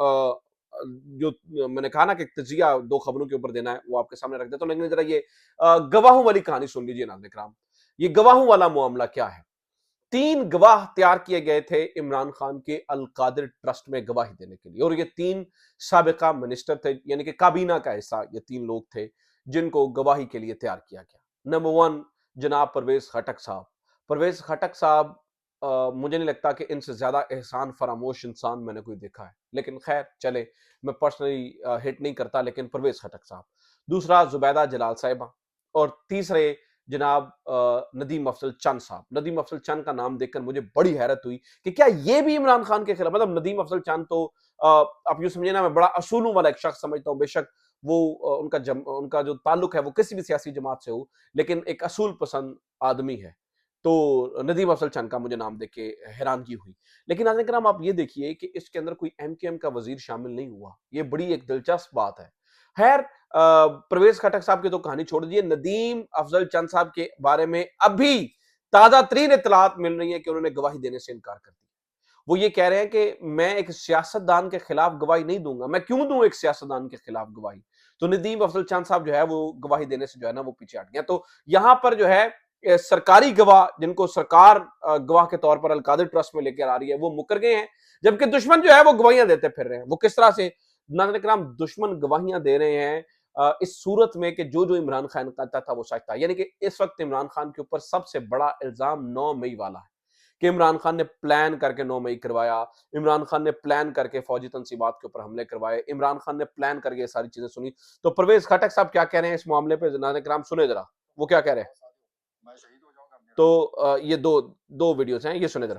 جو میں نے کہا نا کہ تجزیہ دو خبروں کے اوپر دینا ہے وہ آپ کے سامنے رکھ دیتا ہوں، لیکن ذرا یہ گواہوں والی کہانی سن لیجیے ناظرین کرام. یہ گواہوں والا معاملہ کیا ہے؟ 3 گواہ تیار کیے گئے تھے عمران خان کے القادر ٹرسٹ میں گواہی دینے کے لیے، اور یہ 3 سابقہ منسٹر تھے، یعنی کہ کابینہ کا حصہ یہ 3 لوگ تھے جن کو گواہی کے لیے تیار کیا گیا. نمبر 1 جناب پرویز خٹک صاحب. پرویز خٹک صاحب مجھے نہیں لگتا کہ ان سے زیادہ احسان فراموش انسان میں نے کوئی دیکھا ہے، لیکن خیر چلے، میں پرسنلی ہٹ نہیں کرتا، لیکن پرویز خٹک صاحب. دوسرا زبیدہ جلال صاحبہ، اور تیسرے جناب ندیم افضل چند صاحب. ندیم افضل چند کا نام دیکھ کر مجھے بڑی حیرت ہوئی کہ کیا یہ بھی عمران خان کے خلاف، مطلب ندیم افضل چند تو آپ یوں سمجھے نا، میں بڑا اصولوں والا ایک شخص سمجھتا ہوں، بے شک وہ ان کا جو تعلق ہے وہ کسی بھی سیاسی جماعت سے ہو، لیکن ایک اصول پسند آدمی ہے. تو ندیم افضل چند کا مجھے نام دیکھ کے حیرانگی ہوئی. لیکن ناظرین کرام آپ یہ دیکھیے کہ اس کے اندر کوئی ایم کیو ایم کا وزیر شامل نہیں ہوا. یہ بڑی ایک دلچسپ بات ہے. خیر پرویز خٹک صاحب کی تو کہانی چھوڑ دیجیے، ندیم افضل چند صاحب کے بارے میں ابھی تازہ ترین اطلاعات مل رہی ہیں کہ انہوں نے گواہی دینے سے انکار کر دیا. وہ یہ کہہ رہے ہیں کہ میں ایک سیاستدان کے خلاف گواہی نہیں دوں گا. میں کیوں دوں ایک سیاستدان کے خلاف گواہی؟ تو ندیم افضل چند صاحب جو ہے وہ گواہی دینے سے جو ہے نا وہ پیچھے ہٹ گیا. تو یہاں پر جو ہے سرکاری گواہ جن کو سرکار گواہ کے طور پر القادر ٹرسٹ میں لے کر آ رہی ہے وہ مکر گئے ہیں، جبکہ دشمن جو ہے وہ گواہیاں دیتے پھر رہے ہیں. وہ کس طرح سے ناظرین کرام دشمن گواہیاں دے رہے ہیں اس صورت میں کہ جو عمران خان کہتا تھا وہ سچ تھا. یعنی کہ اس وقت عمران خان کے اوپر سب سے بڑا الزام 9 مئی والا ہے کہ عمران خان نے پلان کر کے 9 مئی کروایا، عمران خان نے پلان کر کے فوجی تنصیبات کے اوپر حملے کروائے، عمران خان نے پلان کر کے یہ ساری چیزیں سنی. تو پرویز خٹک صاحب کیا کہہ رہے ہیں اس معاملے پہ ناظرین کرام سنیں ذرا وہ کیا کہہ رہے ہیں. تو یہ دو ویڈیوز ہیں، یہ سنیں ذرا.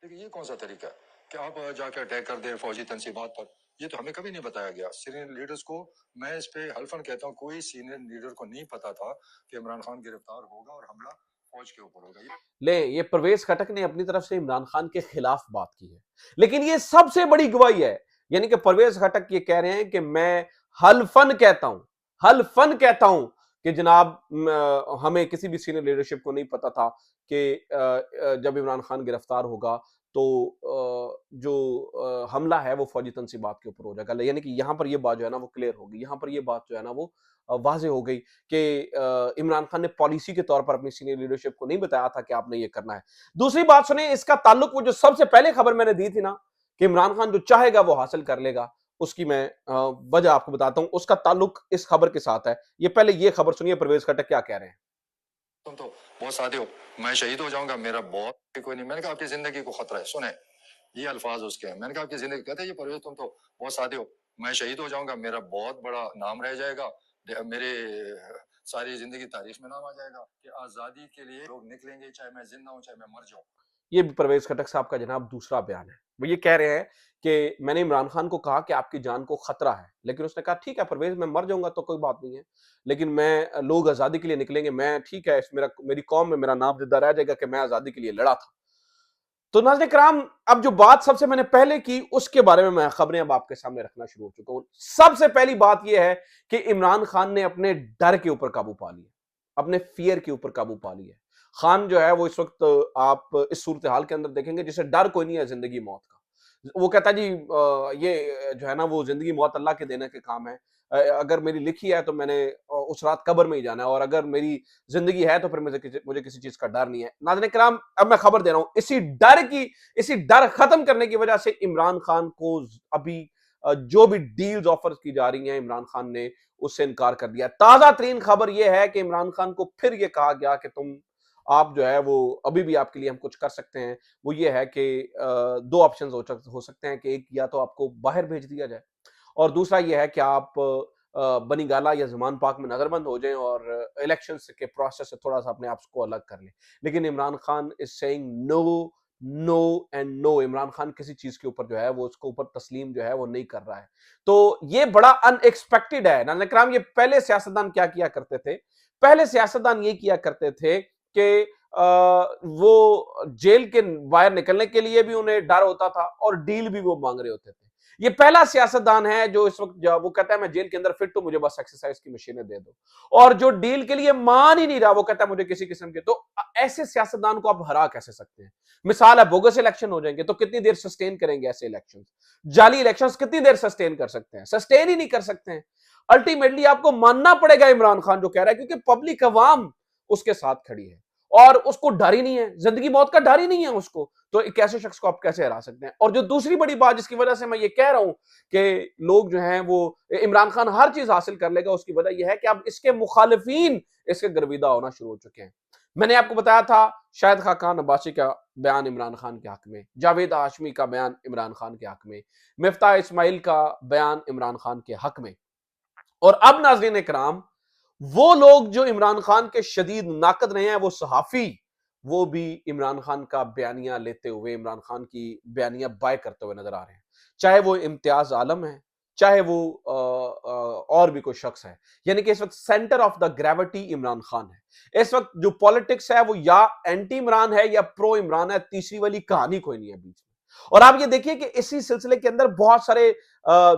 لیکن یہ کون سا طریقہ ہے کہ آپ جا کے اٹیک کر دیں فوجی تنصیبات پر؟ یہ تو ہمیں کبھی نہیں بتایا گیا سینئر لیڈرز کو. میں اس پہ حلفاً کہتا ہوں کوئی سینئر لیڈر کو نہیں پتا تھا کہ عمران خان گرفتار ہوگا اور حملہ فوج کے اوپر ہوگا. لیں یہ پرویز خٹک نے اپنی طرف سے عمران خان کے خلاف بات کی ہے، لیکن یہ سب سے بڑی گواہی ہے. یعنی کہ پرویز خٹک یہ کہہ رہے ہیں کہ میں حلفاً کہتا ہوں کہ جناب ہمیں کسی بھی سینئر لیڈرشپ کو نہیں پتا تھا کہ جب عمران خان گرفتار ہوگا تو جو حملہ ہے وہ فوجی تنصیبات کے اوپر ہو جائے گا. یعنی کہ یہاں پر یہ بات جو ہے نا وہ کلیئر ہوگی، یہاں پر یہ بات جو ہے نا وہ واضح ہو گئی کہ عمران خان نے پالیسی کے طور پر اپنی سینئر لیڈرشپ کو نہیں بتایا تھا کہ آپ نے یہ کرنا ہے. دوسری بات سنیں، اس کا تعلق وہ جو سب سے پہلے خبر میں نے دی تھی نا کہ عمران خان جو چاہے گا وہ حاصل کر لے گا، اس کی میں وجہ آپ کو بتاتا ہوں. اس کا تعلق اس خبر کے ساتھ ہے. یہ پہلے یہ خبر سنیے پرویز خٹک کیا کہہ رہے ہیں. تم تو بہت سادے ہو، میں شہید ہو جاؤں گا، میرا بہت کوئی نہیں. میں نے کہا آپ کی زندگی کو خطرہ ہے. سنیں یہ الفاظ اس کے ہیں. میں نے کہا آپ کی زندگی، کہتے ہیں یہ پرویز تم تو بہت سادے ہو، میں شہید ہو جاؤں گا، میرا بہت بڑا نام رہ جائے گا، میرے ساری زندگی تاریخ میں نام آ جائے گا کہ آزادی کے لیے لوگ نکلیں گے، چاہے میں زندہ ہوں چاہے میں مر جاؤں. یہ بھی پرویز خٹک صاحب کا جناب دوسرا بیان ہے. وہ یہ کہہ رہے ہیں کہ میں نے عمران خان کو کہا کہ آپ کی جان کو خطرہ ہے، لیکن اس نے کہا ٹھیک ہے پرویز میں مر جاؤں گا تو کوئی بات نہیں ہے، لیکن میں لوگ آزادی کے لیے نکلیں گے، میں ٹھیک ہے میری قوم میں میرا نام زندہ رہ جائے گا کہ میں آزادی کے لیے لڑا تھا. تو ناظرین کرام اب جو بات سب سے میں نے پہلے کی اس کے بارے میں خبریں اب آپ کے سامنے رکھنا شروع ہو چکا ہوں. سب سے پہلی بات یہ ہے کہ عمران خان نے اپنے ڈر کے اوپر قابو پا لیا، اپنے فیئر کے اوپر قابو پا لیا. خان جو ہے وہ اس وقت آپ اس صورتحال کے اندر دیکھیں گے جسے ڈر کوئی نہیں ہے زندگی موت کا. وہ کہتا ہے جی یہ جو ہے نا وہ زندگی موت اللہ کے دینے کے کام ہے، اگر میری لکھی ہے تو میں نے اس رات قبر میں ہی جانا ہے، اور اگر میری زندگی ہے تو پھر مجھے کسی چیز کا ڈر نہیں ہے. ناظرین کرام اب میں خبر دے رہا ہوں، اسی ڈر ختم کرنے کی وجہ سے عمران خان کو ابھی جو بھی ڈیلز آفر کی جا رہی ہیں عمران خان نے اس سے انکار کر دیا. تازہ ترین خبر یہ ہے کہ عمران خان کو پھر یہ کہا گیا کہ آپ جو ہے وہ ابھی بھی آپ کے لیے ہم کچھ کر سکتے ہیں. وہ یہ ہے کہ 2 آپشنز ہو سکتے ہیں کہ ایک یا تو آپ کو باہر بھیج دیا جائے، اور دوسرا یہ ہے کہ آپ بنی گالا یا زمان پاک میں نظر بند ہو جائیں اور الیکشنز کے پروسیس سے تھوڑا سا اپنے آپ کو الگ کر لیں. لیکن عمران خان از سیئنگ نو اینڈ نو. عمران خان کسی چیز کے اوپر جو ہے وہ اس کو اوپر تسلیم جو ہے وہ نہیں کر رہا ہے. تو یہ بڑا ان ایکسپیکٹڈ ہے. ناظرین کرام یہ پہلے سیاستدان کیا کیا کرتے تھے؟ پہلے سیاستدان یہ کیا کرتے تھے کہ وہ جیل کے باہر نکلنے کے لیے بھی انہیں ڈر ہوتا تھا اور ڈیل بھی وہ مانگ رہے ہوتے تھے. یہ پہلا سیاستدان ہے جو اس وقت وہ کہتا ہے میں جیل کے اندر فٹ ہوں, مجھے بس ایکسرسائز کی مشینیں دے دو, اور جو ڈیل کے لیے مان ہی نہیں رہا وہ کہتا ہے مجھے کسی قسم کے. تو ایسے سیاستدان کو آپ ہرا کیسے سکتے ہیں؟ مثال ہے بوگس الیکشن ہو جائیں گے تو کتنی دیر سسٹین کریں گے ایسے الیکشن؟ جعلی الیکشنز کتنی دیر سسٹین کر سکتے ہیں؟ سسٹین ہی نہیں کر سکتے ہیں. الٹیمیٹلی آپ کو ماننا پڑے گا عمران خان جو کہہ رہا ہے, کیونکہ پبلک عوام اس کے ساتھ کھڑی ہے اور اس کو ڈر ہی نہیں ہے, زندگی موت کا ڈر ہی نہیں ہے اس کو. تو ایک ایسے شخص کو آپ کیسے ہرا سکتے ہیں؟ اور جو دوسری بڑی بات جس کی وجہ سے میں یہ کہہ رہا ہوں کہ لوگ جو ہیں وہ عمران خان ہر چیز حاصل کر لے گا, اس کی وجہ یہ ہے کہ اب اس کے مخالفین اس کے گرویدہ ہونا شروع ہو چکے ہیں. میں نے آپ کو بتایا تھا شاہد خاقان عباسی کا بیان عمران خان کے حق میں, جاوید ہاشمی کا بیان عمران خان کے حق میں, مفتاح اسماعیل کا بیان عمران خان کے حق میں. اور اب ناظرین اکرام, وہ لوگ جو عمران خان کے شدید ناقد رہے ہیں, وہ صحافی, وہ بھی عمران خان کا بیانیہ لیتے ہوئے, عمران خان کی بیانیہ بائے کرتے ہوئے نظر آ رہے ہیں. چاہے وہ امتیاز عالم ہے, چاہے وہ اور بھی کوئی شخص ہے. یعنی کہ اس وقت centre of the gravity Imran Khan ہے. اس وقت جو پالیٹکس ہے وہ یا اینٹی عمران ہے یا پرو عمران ہے, تیسری والی کہانی کوئی نہیں ہے بیچ میں. اور آپ یہ دیکھیے کہ اسی سلسلے کے اندر بہت سارے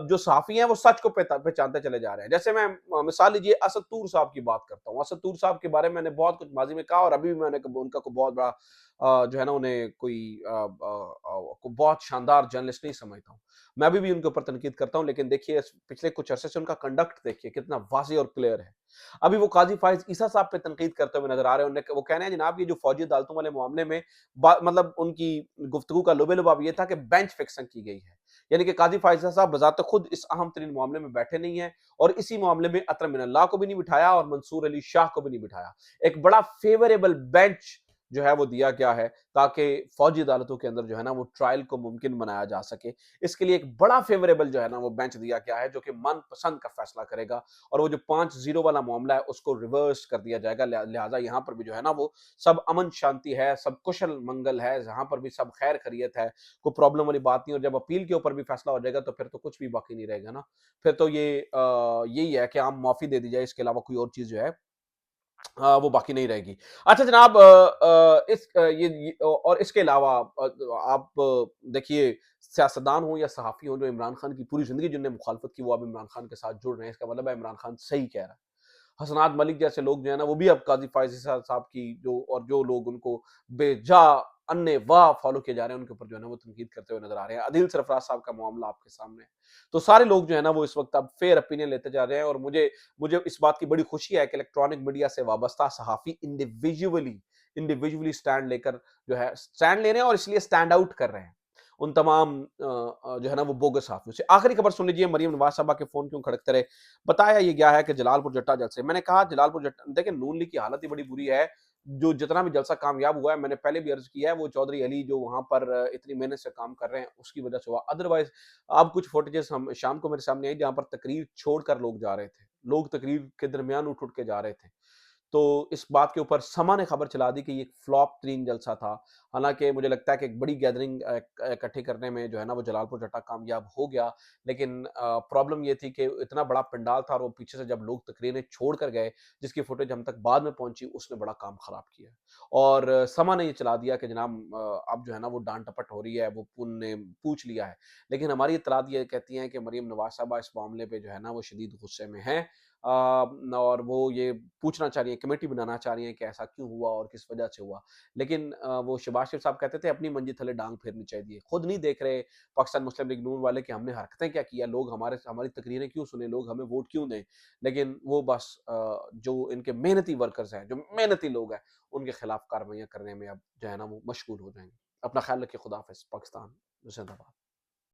جو صحافی ہیں وہ سچ کو پہچانتے چلے جا رہے ہیں. جیسے میں مثال لیجیے اسد طور صاحب کی بات کرتا ہوں. اسد طور صاحب کے بارے میں نے بہت کچھ ماضی میں کہا, اور ابھی بھی میں نے ان کا کوئی بہت بڑا جو ہے نا انہیں کوئی بہت شاندار جرنلسٹ نہیں سمجھتا ہوں. میں ابھی بھی ان کے اوپر تنقید کرتا ہوں, لیکن دیکھیے پچھلے کچھ عرصے سے ان کا کنڈکٹ دیکھیے کتنا واضح اور کلیئر ہے. ابھی وہ قاضی فائز عیسیٰ صاحب پہ تنقید کرتے ہوئے نظر آ رہے ہیں. وہ کہنے ہیں جناب یہ جو فوجی عدالتوں والے معاملے میں مطلب ان کی گفتگو کا لبے لباب یہ تھا کہ بینچ فکسنگ کی گئی ہے. یعنی کہ قاضی فائز صاحب بذات خود اس اہم ترین معاملے میں بیٹھے نہیں ہیں, اور اسی معاملے میں اطہر من اللہ کو بھی نہیں بٹھایا اور منصور علی شاہ کو بھی نہیں بٹھایا. ایک بڑا فیوریبل بینچ جو ہے وہ دیا گیا ہے تاکہ فوجی عدالتوں کے اندر جو ہے نا وہ ٹرائل کو ممکن بنایا جا سکے. اس کے لیے ایک بڑا فیوریبل جو ہے نا وہ بینچ دیا گیا ہے جو کہ من پسند کا فیصلہ کرے گا, اور وہ جو 5-0 والا معاملہ ہے اس کو ریورس کر دیا جائے گا. لہٰذا یہاں پر بھی جو ہے نا وہ سب امن شانتی ہے, سب کشل منگل ہے, یہاں پر بھی سب خیر خیریت ہے, کوئی پرابلم والی بات نہیں. اور جب اپیل کے اوپر بھی فیصلہ ہو جائے گا تو پھر تو کچھ بھی باقی نہیں رہے گا نا. پھر تو یہی ہے کہ عام معافی دے دی جائے, اس کے علاوہ کوئی اور چیز جو ہے وہ باقی نہیں رہے گی. اچھا جناب, اور اس کے علاوہ آپ دیکھیے سیاستدان ہوں یا صحافی ہوں جو عمران خان کی پوری زندگی جن نے مخالفت کی وہ اب عمران خان کے ساتھ جڑ رہے ہیں, اس کا مطلب ہے عمران خان صحیح کہہ رہا ہے. حسنات ملک جیسے لوگ جو ہے نا وہ بھی اب قاضی فائز صاحب کی جو لوگ ان کو بے جا انے واہ فالو کیے جا رہے ہیں ان کے اوپر جو ہے نا وہ تنقید کرتے ہوئے نظر آ رہے ہیں. عدیل سرفراز صاحب کا معاملہ آپ کے سامنے ہے. تو سارے لوگ جو ہے نا وہ اس وقت اب فیئر اپینین لیتے جا رہے ہیں, اور مجھے اس بات کی بڑی خوشی ہے کہ الیکٹرانک میڈیا سے وابستہ صحافی انڈیویجولی سٹینڈ لے کر جو ہے سٹینڈ لے رہے ہیں, اور اس لیے سٹینڈ آؤٹ کر رہے ہیں ان تمام جو ہے نا وہ بوگس صحافیوں سے. آخری خبر سن لیجیے, مریم نواز صاحبہ کے فون کیوں کھڑکتے رہے. بتایا یہ گیا ہے کہ جلال پور جٹا جلسے, میں نے کہا جلال پور جٹا دیکھیں نون لیگ کی حالت ہی بڑی بری ہے. جو جتنا بھی جلسہ کامیاب ہوا ہے, میں نے پہلے بھی عرض کیا ہے, وہ چودھری علی جو وہاں پر اتنی محنت سے کام کر رہے ہیں اس کی وجہ سے ہوا. ادروائز اب کچھ فوٹیجز ہم شام کو میرے سامنے آئی جہاں پر تقریر چھوڑ کر لوگ جا رہے تھے, لوگ تقریر کے درمیان اٹھ کے جا رہے تھے. تو اس بات کے اوپر سما نے خبر چلا دی کہ یہ ایک فلاپ ترین جلسہ تھا. حالانکہ مجھے لگتا ہے کہ ایک بڑی گیدرنگ اکٹھی کرنے میں جو ہے نا وہ جلال پور جٹا کامیاب ہو گیا, لیکن پرابلم یہ تھی کہ اتنا بڑا پنڈال تھا اور وہ پیچھے سے جب لوگ تقریریں چھوڑ کر گئے جس کی فوٹیج ہم تک بعد میں پہنچی, اس نے بڑا کام خراب کیا. اور سما نے یہ چلا دیا کہ جناب اب جو ہے نا وہ ڈانٹ ٹپٹ ہو رہی ہے, وہ پن نے پوچھ لیا ہے. لیکن ہماری اطلاعات یہ کہتی ہیں کہ مریم نواز صاحبہ اس معاملے پہ جو ہے نا وہ شدید غصے میں ہیں, اور وہ یہ پوچھنا چاہ رہی ہیں, کمیٹی بنانا چاہ رہی ہیں کہ ایسا کیوں ہوا اور کس وجہ سے ہوا. لیکن وہ شہباز شریف صاحب کہتے تھے اپنی منجی تھلے ڈانگ پھیرنی چاہیے. خود نہیں دیکھ رہے پاکستان مسلم لیگ نون والے کہ ہم نے حرکتیں کیا کیا, لوگ ہماری تقریریں کیوں سنیں, لوگ ہمیں ووٹ کیوں دیں. لیکن وہ بس جو ان کے محنتی ورکرز ہیں, جو محنتی لوگ ہیں, ان کے خلاف کارروائیاں کرنے میں اب جو ہے نا وہ مشغول ہو جائیں گے. اپنا خیال رکھیے, خدا حافظ. پاکستان زندہ باد.